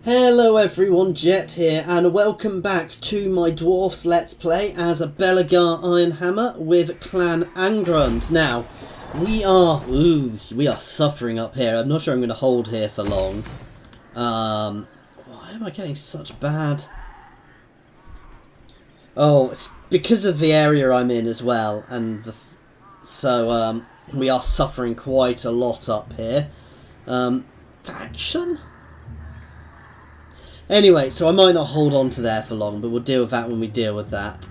Hello everyone, Jet here, and welcome back to my Dwarfs Let's Play as a Belegar Ironhammer with Clan Angrund. Now, we are suffering up here. I'm not sure I'm going to hold here for long. Why am I getting such bad... Oh, it's because of the area I'm in as well, and we are suffering quite a lot up here. Faction? Anyway, so I might not hold on to there for long, but we'll deal with that when we deal with that.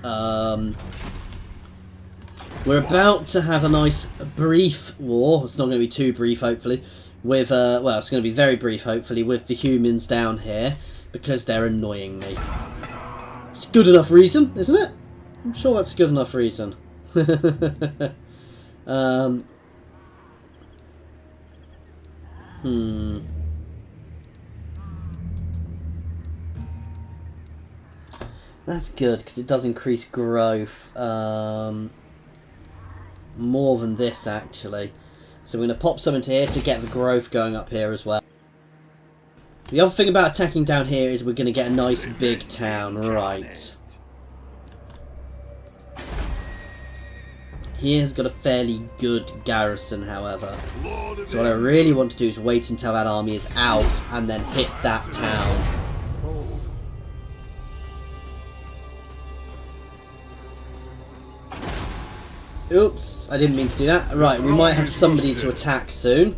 We're about to have a nice brief war. It's not going to be too brief, hopefully. With well, it's going to be very brief, hopefully, with the humans down here, because they're annoying me. It's good enough reason, isn't it? I'm sure that's a good enough reason. That's good, because it does increase growth. More than this, actually. So we're going to pop some into here to get the growth going up here as well. The other thing about attacking down here is we're going to get a nice big town. Right. Here's got a fairly good garrison, however. So what I really want to do is wait until that army is out and then hit that town. Oops, I didn't mean to do that. Right, we might have somebody to attack soon.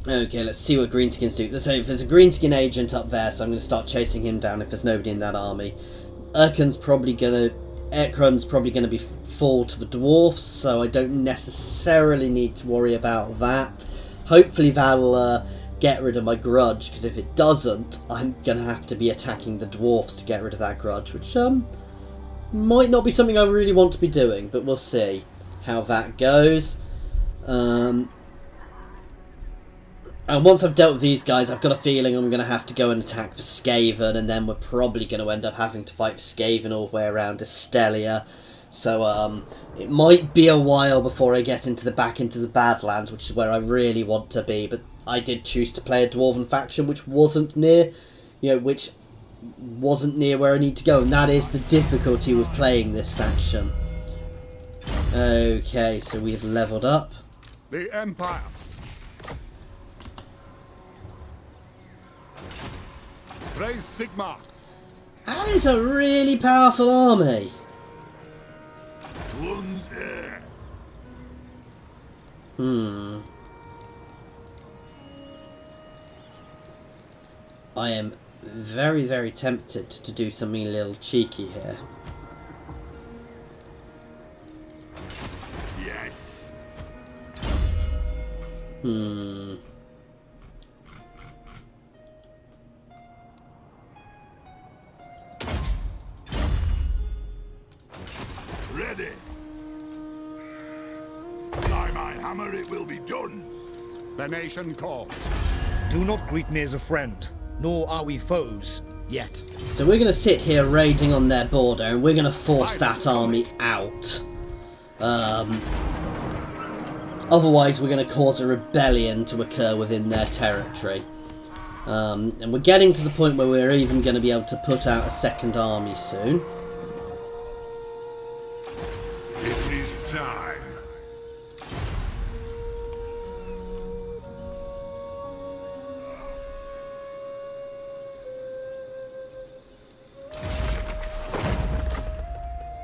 Okay, let's see what greenskins do. So there's a greenskin agent up there, so I'm going to start chasing him down if there's nobody in that army. Erkrun's probably going to be full to the dwarfs, so I don't necessarily need to worry about that. Hopefully that'll get rid of my grudge, because if it doesn't, I'm going to have to be attacking the dwarfs to get rid of that grudge, which might not be something I really want to be doing, but we'll see how that goes. And once I've dealt with these guys, I've got a feeling I'm going to have to go and attack for Skaven, and then we're probably going to end up having to fight Skaven all the way around to Tilea. So it might be a while before I get back into the Badlands, which is where I really want to be. But I did choose to play a Dwarven faction, which wasn't near, where I need to go, and that is the difficulty with playing this faction. Okay, so we've leveled up. The Empire. Praise Sigma. That is a really powerful army. I am very, very tempted to do something a little cheeky here. Yes. Ready. By my hammer it will be done. The nation calls. Do not greet me as a friend, nor are we foes, yet. So we're going to sit here raiding on their border, and we're going to force that army out. Otherwise we're going to cause a rebellion to occur within their territory. And we're getting to the point where we're even going to be able to put out a second army soon. It is time.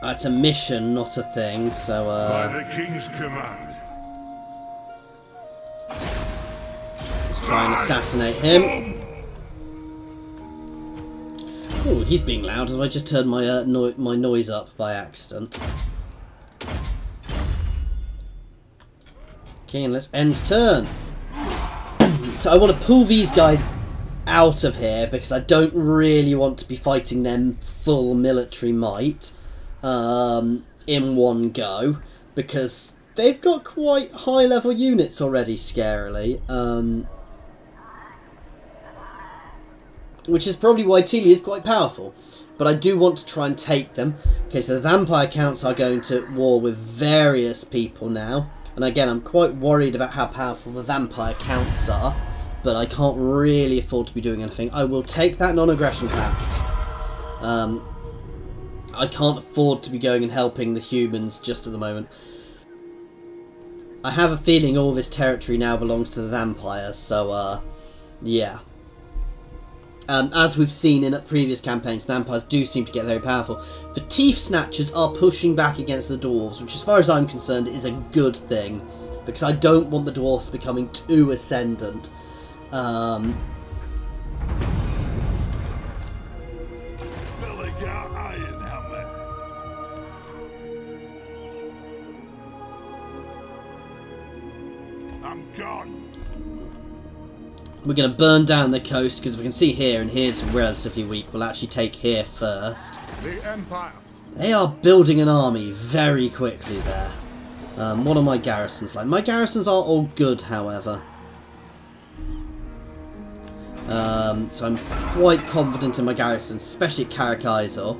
It's a mission, not a thing, so By the King's command. let's try and assassinate him. Oh, he's being loud. I just turned my my noise up by accident. Okay, and let's end turn. So I want to pull these guys out of here because I don't really want to be fighting them full military might in one go, because they've got quite high level units already, scarily. Which is probably why Tilea is quite powerful. But I do want to try and take them. Okay, so the vampire counts are going to war with various people now. And again, I'm quite worried about how powerful the vampire counts are, but I can't really afford to be doing anything. I will take that non-aggression pact. I can't afford to be going and helping the humans just at the moment. I have a feeling all this territory now belongs to the vampires, so yeah. As we've seen in previous campaigns, the vampires do seem to get very powerful. The Teeth Snatchers are pushing back against the Dwarves, which as far as I'm concerned is a good thing, because I don't want the Dwarfs becoming too ascendant. Belegar Ironhammer. I'm gone. We're going to burn down the coast, because we can see here, and here's relatively weak. We'll actually take here first. The Empire. They are building an army very quickly there. What are my garrisons like? My garrisons are all good, however. So I'm quite confident in my garrisons, especially at Caracaiso.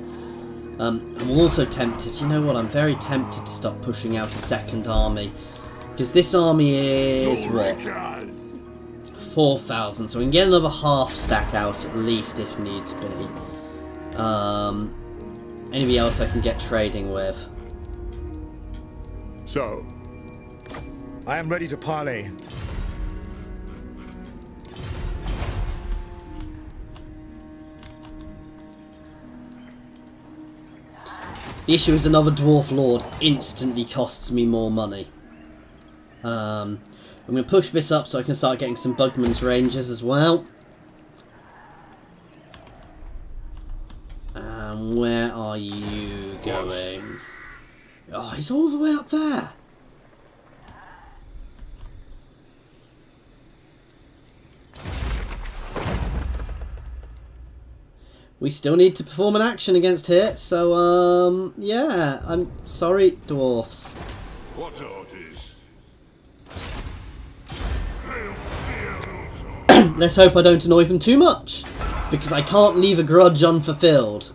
I'm also tempted, you know what, I'm very tempted to start pushing out a second army. Because this army is, what, 4,000, so we can get another half stack out at least if needs be. Anybody else I can get trading with? So, I am ready to parley. The issue is another Dwarf Lord instantly costs me more money. I'm going to push this up so I can start getting some Bugman's Rangers as well. Where are you going? Oh, he's all the way up there. We still need to perform an action against here, so, yeah, I'm sorry, Dwarfs. what orders? Let's hope I don't annoy them too much, because I can't leave a grudge unfulfilled.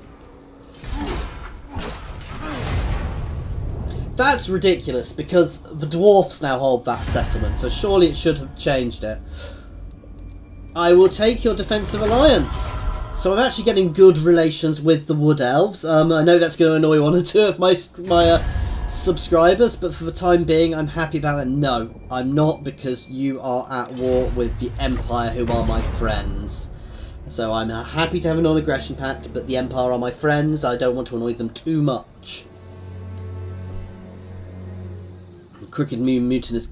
That's ridiculous, because the Dwarfs now hold that settlement, so surely it should have changed it. I will take your defensive alliance. So I'm actually getting good relations with the Wood Elves. I know that's going to annoy one or two of my subscribers, but for the time being, I'm happy about it. No, I'm not, because you are at war with the Empire, who are my friends. So I'm happy to have a non-aggression pact, but the Empire are my friends. I don't want to annoy them too much. Crooked Moon Mutinous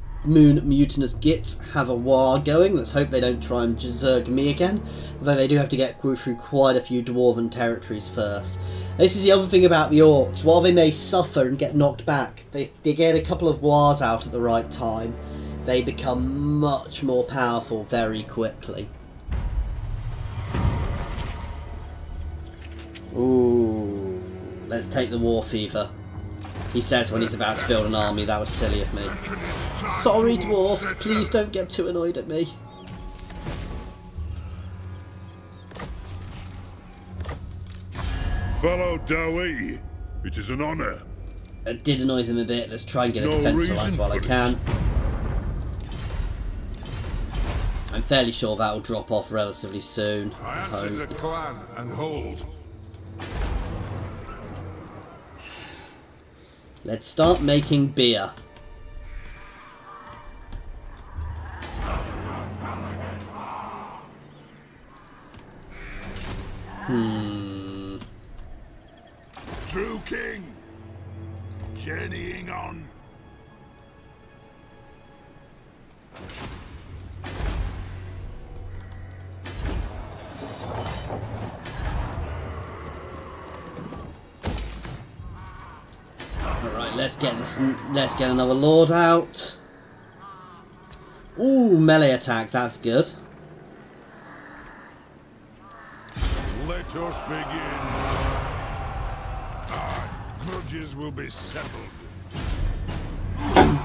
Gits have a war going. Let's hope they don't try and zerg me again. Although they do have to get through quite a few Dwarven territories first. This is the other thing about the Orcs. While they may suffer and get knocked back, they get a couple of wars out at the right time. They become much more powerful very quickly. Ooh, let's take the War Fever. He says when he's about to build an army. That was silly of me. Sorry, Dwarfs. Please don't get too annoyed at me. Fellow Dowie, it is an honor. I did annoy them a bit. Let's try and get a No defensive reason alliance while I for can. I'm fairly sure that will drop off relatively soon. I answer the clan and hold. Let's start making beer. True King, journeying on. Alright, let's get this. Let's get another Lord out. Ooh, melee attack. That's good. Let us begin. Grudges will be settled.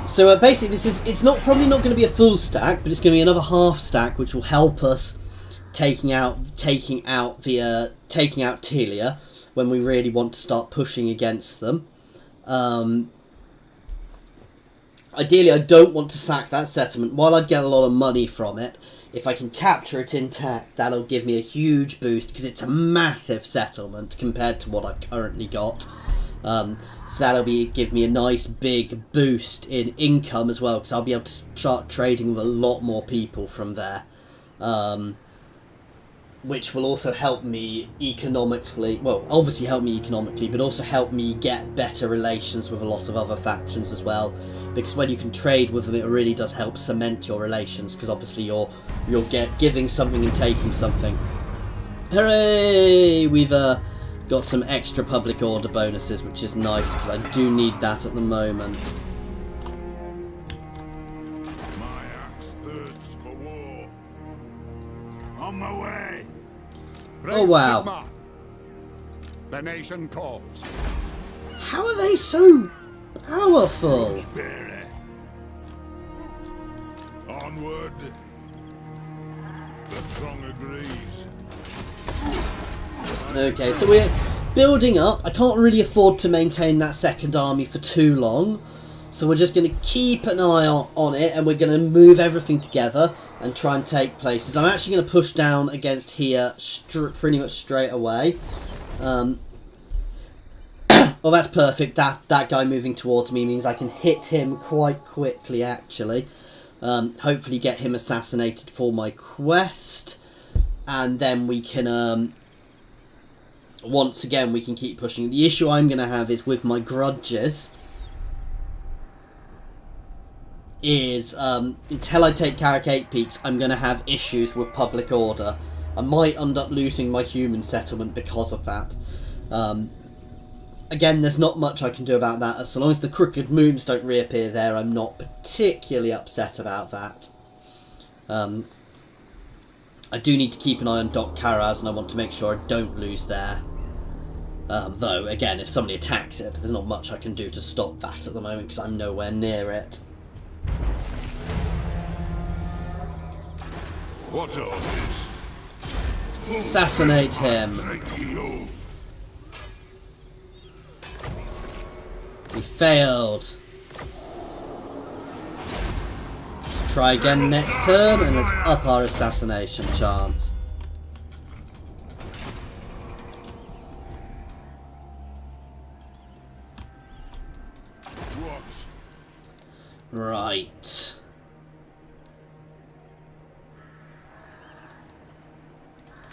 So basically, it's probably not going to be a full stack, but it's going to be another half stack, which will help us taking out Tilea when we really want to start pushing against them. Ideally, I don't want to sack that settlement. While I'd get a lot of money from it, if I can capture it intact, that'll give me a huge boost, because it's a massive settlement compared to what I've currently got. So that'll give me a nice big boost in income as well, because I'll be able to start trading with a lot more people from there. Which will also help me economically, well, obviously help me economically, but also help me get better relations with a lot of other factions as well. Because when you can trade with them, it really does help cement your relations, because obviously you're giving something and taking something. Hooray! We've got some extra public order bonuses, which is nice, because I do need that at the moment. My axe thirsts for war. On my way. Oh, wow. Sigma. The nation calls. How are they so powerful? Spirit. Onward. The throng agrees. Okay, so we're building up. I can't really afford to maintain that second army for too long. So we're just going to keep an eye on it, and we're going to move everything together and try and take places. I'm actually going to push down against here pretty much straight away. Oh, that's perfect. That guy moving towards me means I can hit him quite quickly, actually. Hopefully get him assassinated for my quest. And then we can... once again, we can keep pushing. The issue I'm going to have is with my grudges. Until I take Carrick Peaks, I'm going to have issues with public order. I might end up losing my human settlement because of that. Again, there's not much I can do about that. As long as the crooked moons don't reappear there, I'm not particularly upset about that. I do need to keep an eye on Doc Karaz, and I want to make sure I don't lose there. Though, again, if somebody attacks it, there's not much I can do to stop that at the moment, because I'm nowhere near it. What are this? Assassinate him. We failed. Let's try again next turn, and let's up our assassination chance. What? Right.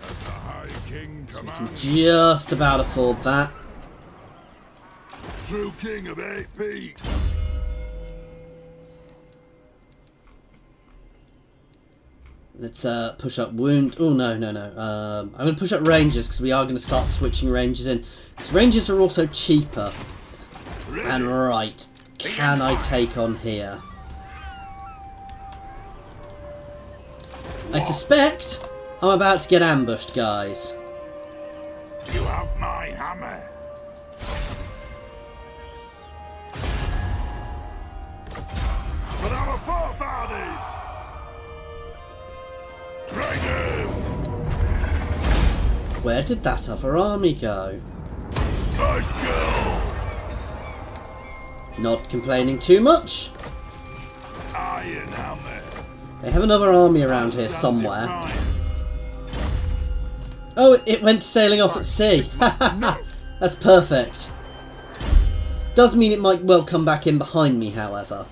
As the High King We can commands. just about afford that. True King of 8 Peaks. Let's push up wound. Oh, no. I'm going to push up rangers, because we are going to start switching rangers in. Because rangers are also cheaper. And right, can I take on here? I suspect I'm about to get ambushed, guys. You have my hammer. But our forefathers! Traitors! Where did that other army go? First kill! Not complaining too much. Iron hammer. They have another army around here somewhere. Oh, it went sailing off at sea. That's perfect. Does mean it might well come back in behind me, however.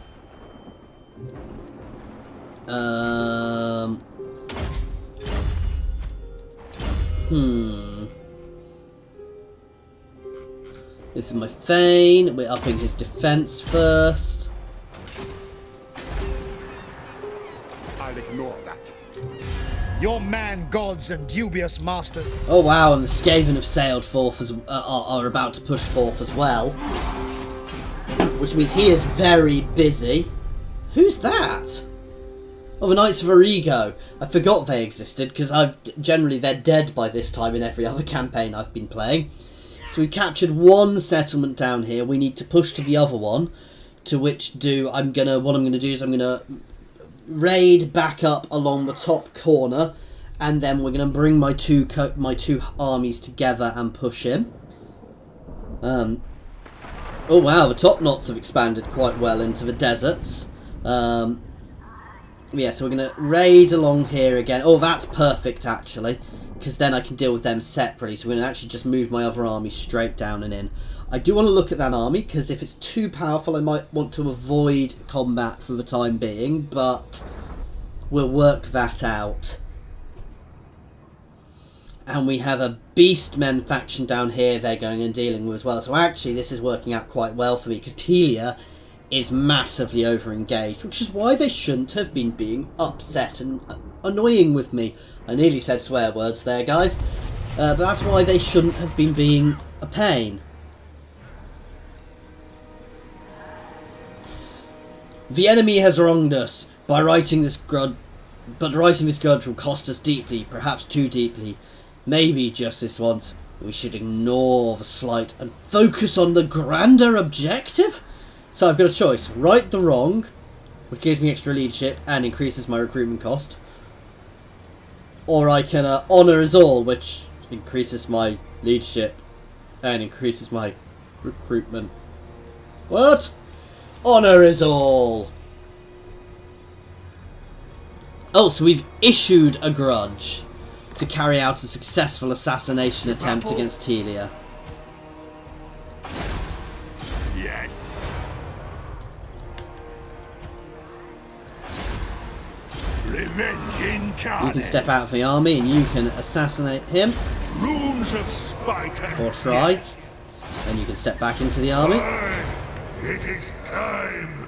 This is my Thane. We're upping his defense first. I'll ignore that. Your man gods and dubious master. Oh wow, and the Skaven have sailed forth are about to push forth as well. Which means he is very busy. Who's that? Oh, the Knights of Origo. I forgot they existed, because they're dead by this time in every other campaign I've been playing. So we've captured one settlement down here. We need to push to the other one. To which what I'm gonna do is I'm gonna raid back up along the top corner, and then we're gonna bring my two Oh wow, the top knots have expanded quite well into the deserts. Yeah, so we're going to raid along here again. Oh, that's perfect, actually, because then I can deal with them separately. So we're going to actually just move my other army straight down and in. I do want to look at that army, because if it's too powerful, I might want to avoid combat for the time being, but we'll work that out. And we have a Beastmen faction down here they're going and dealing with as well. So actually, this is working out quite well for me, because Tilea is massively over-engaged, which is why they shouldn't have been being upset and annoying with me. I nearly said swear words there, guys. But that's why they shouldn't have been being a pain. The enemy has wronged us by writing this grudge, but writing this grudge will cost us deeply, perhaps too deeply. Maybe just this once, we should ignore the slight and focus on the grander objective? So I've got a choice. Right the wrong, which gives me extra leadership and increases my recruitment cost. Or I can honour us all, which increases my leadership and increases my recruitment. What? Honour us all. Oh, so we've issued a grudge to carry out a successful assassination attempt against Tilea. Yes. Revenge incarnate. You can step out of the army and you can assassinate him. Runes of spite and Or try. death. And you can step back into the army. Aye, it is time.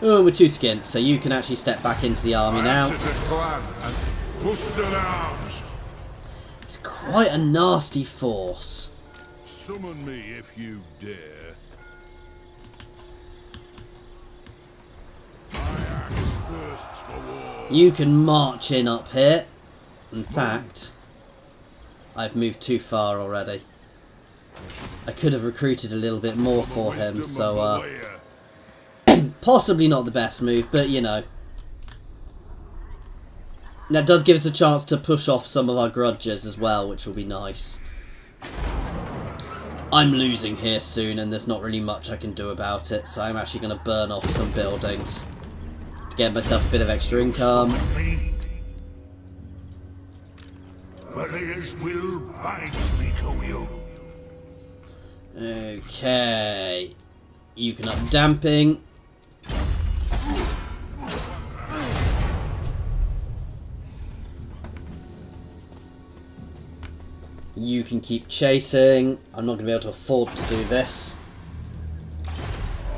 Oh, we're too skint, so you can actually step back into the army now. Answer the clan and muster arms. It's quite a nasty force. Summon me if you dare. My axe thirsts for war. You can march in up here. In fact, I've moved too far already. I could have recruited a little bit more for him, Wisdom so of the warrior. possibly not the best move, but you know. That does give us a chance to push off some of our grudges as well, which will be nice. I'm losing here soon, and there's not really much I can do about it, so I'm actually going to burn off some buildings to get myself a bit of extra income. Me. Belegar's will binds me to you. Okay. You can up damping. You can keep chasing. I'm not going to be able to afford to do this.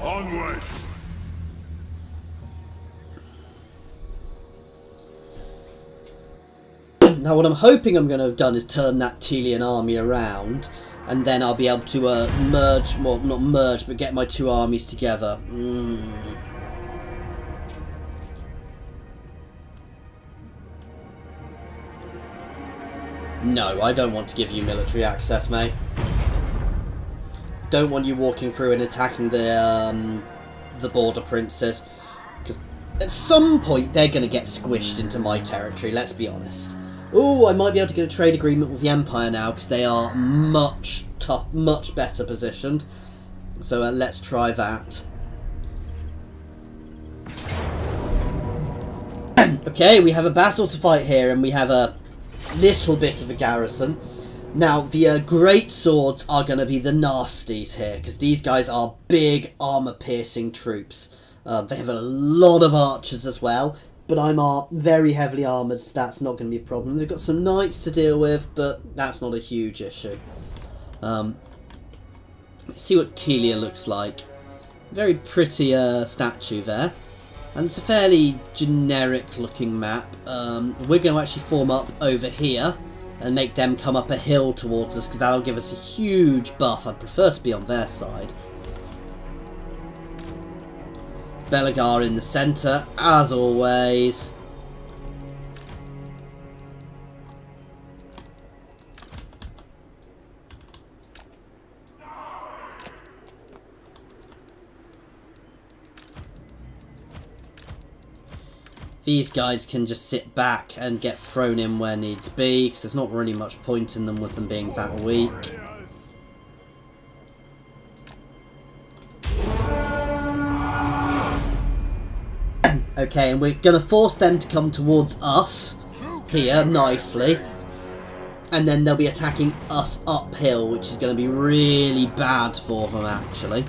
Onward. Now what I'm hoping I'm going to have done is turn that Telean army around, and then I'll be able to merge, well not merge, but get my two armies together. No, I don't want to give you military access, mate. Don't want you walking through and attacking the border princes, because at some point they're going to get squished into my territory, let's be honest. Oh, I might be able to get a trade agreement with the Empire now, because they are much better positioned. So let's try that. Okay, we have a battle to fight here, and we have a little bit of a garrison. Now, the great swords are going to be the nasties here, because these guys are big armor-piercing troops. They have a lot of archers as well, but I'm very heavily armoured, so that's not going to be a problem. They've got some knights to deal with, but that's not a huge issue. Let's see what Tilea looks like. Very pretty statue there. And it's a fairly generic-looking map. We're going to actually form up over here and make them come up a hill towards us, because that'll give us a huge buff. I'd prefer to be on their side. Belegar in the centre, as always. These guys can just sit back and get thrown in where needs be, because there's not really much point in them with them being that weak. Okay, and we're going to force them to come towards us here nicely. And then they'll be attacking us uphill, which is going to be really bad for them, actually.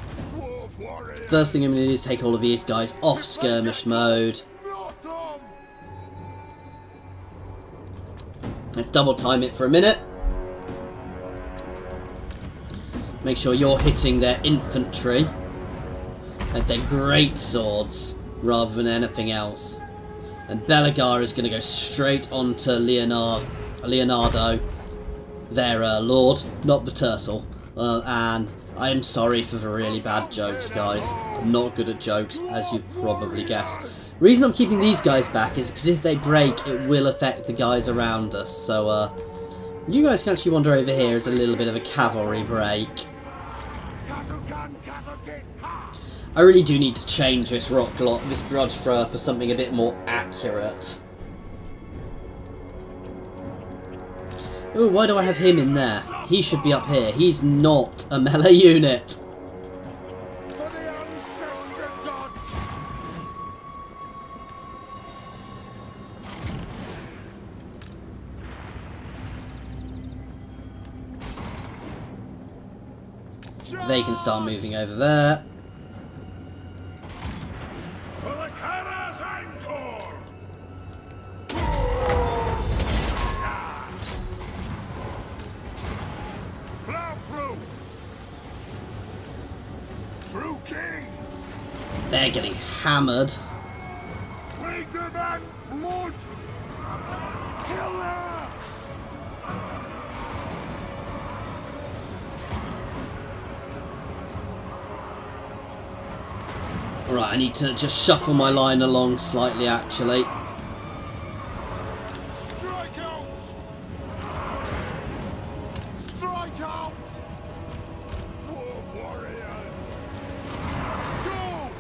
First thing I'm going to do is take all of these guys off skirmish mode. Let's double time it for a minute. Make sure you're hitting their infantry and their great swords rather than anything else. And Belegar is going to go straight onto Leonardo, their lord, not the turtle. And I am sorry for the really bad jokes, guys. I'm not good at jokes, as you've probably guessed. The reason I'm keeping these guys back is because if they break, it will affect the guys around us. So, you guys can actually wander over here as a little bit of a cavalry break. I really do need to change this this grudge thrower for something a bit more accurate. Oh, why do I have him in there? He should be up here. He's not a melee unit. They can start moving over there. They're getting hammered. Right, I need to just shuffle my line along slightly, actually. Strike out! Strike out! Dwarf warriors! Go!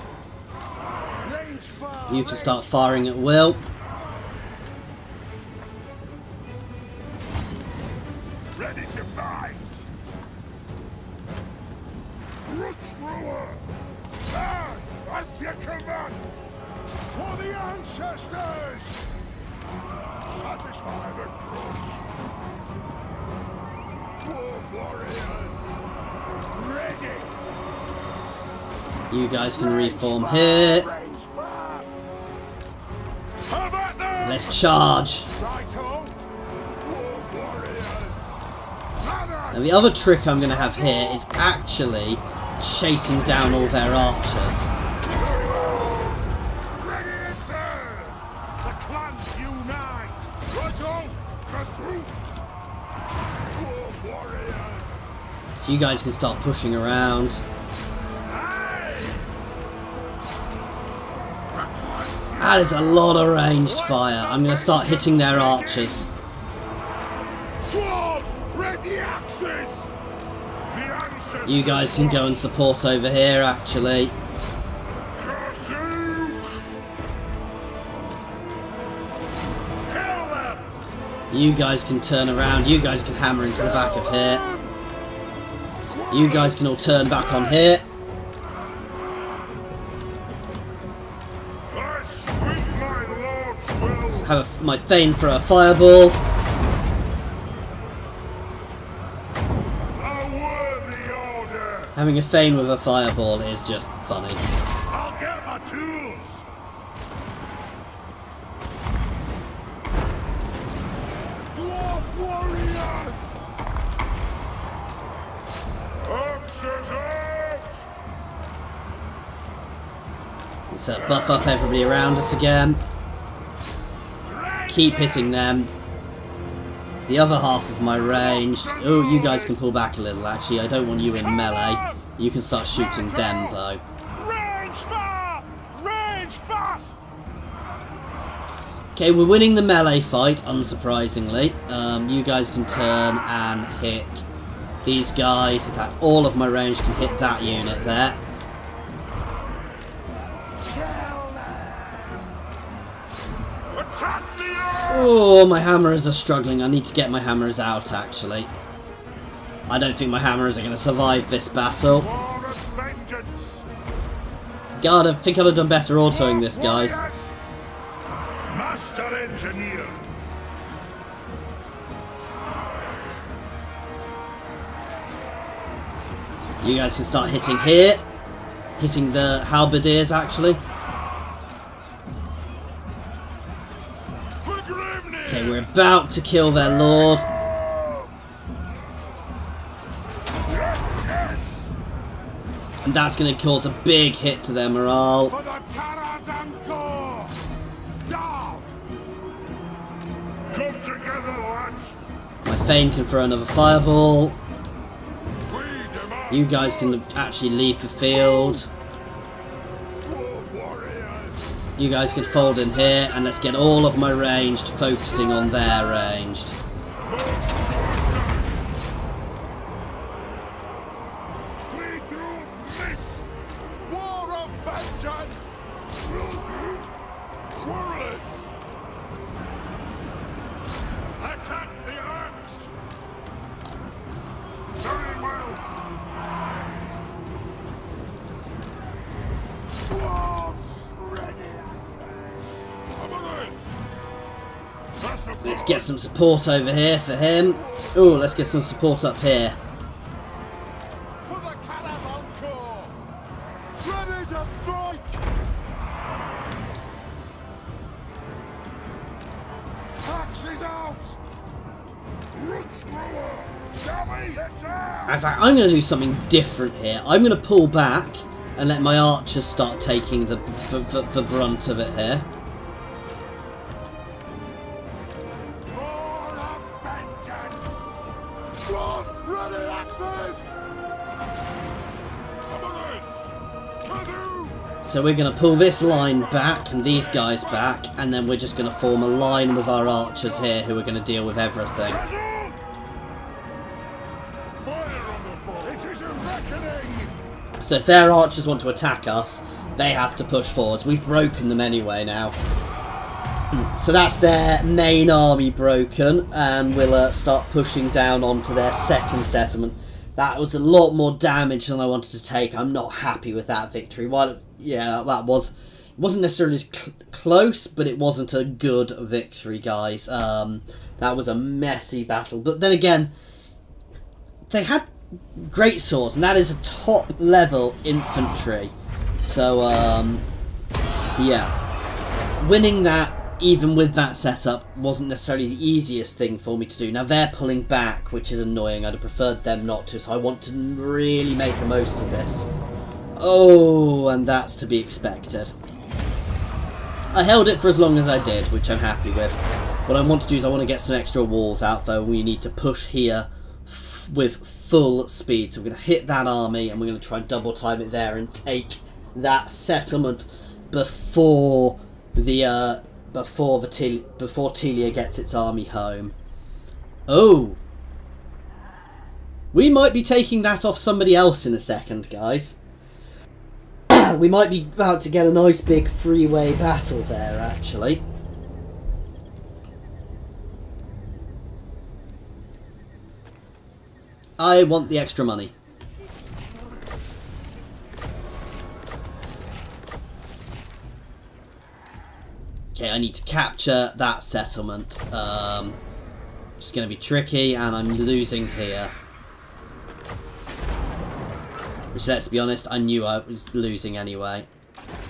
Range fire! You can start firing at will. Ready to fight! Root thrower! As you command! For the ancestors! Satisfy the grudge! Dwarf warriors! Ready! You guys can reform here. Range fast! Let's charge. Righto! Dwarf warriors! And the other trick I'm going to have here is actually chasing down all their archers. So you guys can start pushing around. That is a lot of ranged fire. I'm going to start hitting their archers. You guys can go and support over here, actually. You guys can turn around. You guys can hammer into the back of here. You guys can all turn back on here. Let's have my Thane throw a fireball. Having a Thane with a fireball is just funny. I'll get my tools. Dwarf warriors. Axes out. Let's buff up everybody around us again. Keep hitting them. The other half of my range. Oh, you guys can pull back a little, actually. I don't want you in melee. You can start shooting them, though. Range fire! Range fast! Okay, we're winning the melee fight, unsurprisingly. You guys can turn and hit these guys. In fact, all of my range can hit that unit there. Oh, my hammers are struggling. I need to get my hammers out, actually. I don't think my hammers are going to survive this battle. God, I think I'd have done better autoing this, guys. engineer. You guys can start hitting here. Hitting the halberdiers, actually. Okay, we're about to kill their lord. And that's going to cause a big hit to their morale. For the Karazhan-Kor! Down! Come together, lads! My Thane can throw another fireball. We demand You guys can actually leave the field. dwarf warriors! You guys can fold in here, and let's get all of my ranged focusing on their ranged. We do miss! War of vengeance! Quarrelers! Attack the arms! Very well! Dwarves ready! Commoners! Let's get some support over here for him. Oh, let's get some support up here. For the Karazhan-Kor! Ready to strike! Axes out! Root thrower! Shall we? Let's out! In fact, I'm going to do something different here. I'm going to pull back and let my archers start taking the brunt of it here. War of vengeance! Dwarves, ready axes! Commoners! Kazoo! So we're going to pull this line back and these guys back, and then we're just going to form a line with our archers here who are going to deal with everything. Kazoo! Fire on the foe! It is a reckoning! So if their archers want to attack us, they have to push forwards. We've broken them anyway now. So that's their main army broken, and we'll start pushing down onto their second settlement. That was a lot more damage than I wanted to take. I'm not happy with that victory. While, yeah, it wasn't necessarily as close, but it wasn't a good victory, guys. That was a messy battle. But then again, they had great swords, and that is a top level infantry. So, yeah, winning that, even with that setup, wasn't necessarily the easiest thing for me to do. Now they're pulling back, which is annoying. I'd have preferred them not to, so I want to really make the most of this. Oh, and that's to be expected. I held it for as long as I did, which I'm happy with. What I want to do is I want to get some extra walls out, though. We need to push here with full speed. So we're going to hit that army, and we're going to try and double time it there and take that settlement before the before Tilea gets its army home. Oh, we might be taking that off somebody else in a second, guys. We might be about to get a nice big three-way battle there, actually. I want the extra money. Okay, I need to capture that settlement. It's going to be tricky, and I'm losing here. Which, let's be honest, I knew I was losing anyway.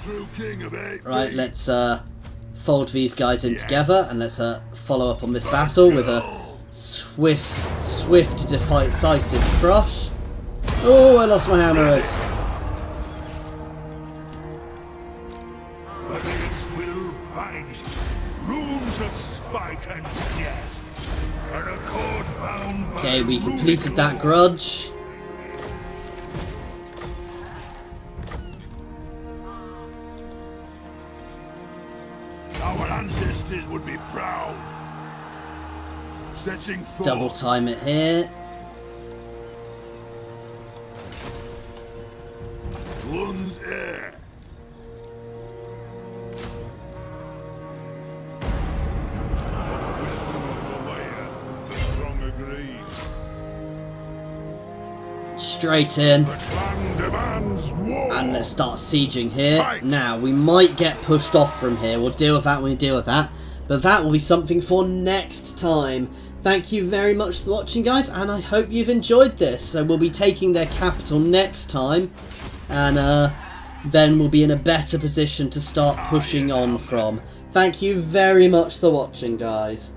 True king of eight. Right, let's fold these guys in together, and let's follow up on this battle with a swift, decisive crush. Oh, I lost my hammerers. Runes of spite and death. An accord bound by Okay, we completed runic that law. grudge. Our ancestors would be proud. Setting forth. Double time it here. Lund's heir. Wisdom of the layer, the strong agrees. Straight in. The clan demands war. And let's start sieging here. Now, we might get pushed off from here. We'll deal with that when we deal with that. But that will be something for next time. Thank you very much for watching, guys, and I hope you've enjoyed this. So we'll be taking their capital next time, and then we'll be in a better position to start pushing on from. Thank you very much for watching, guys.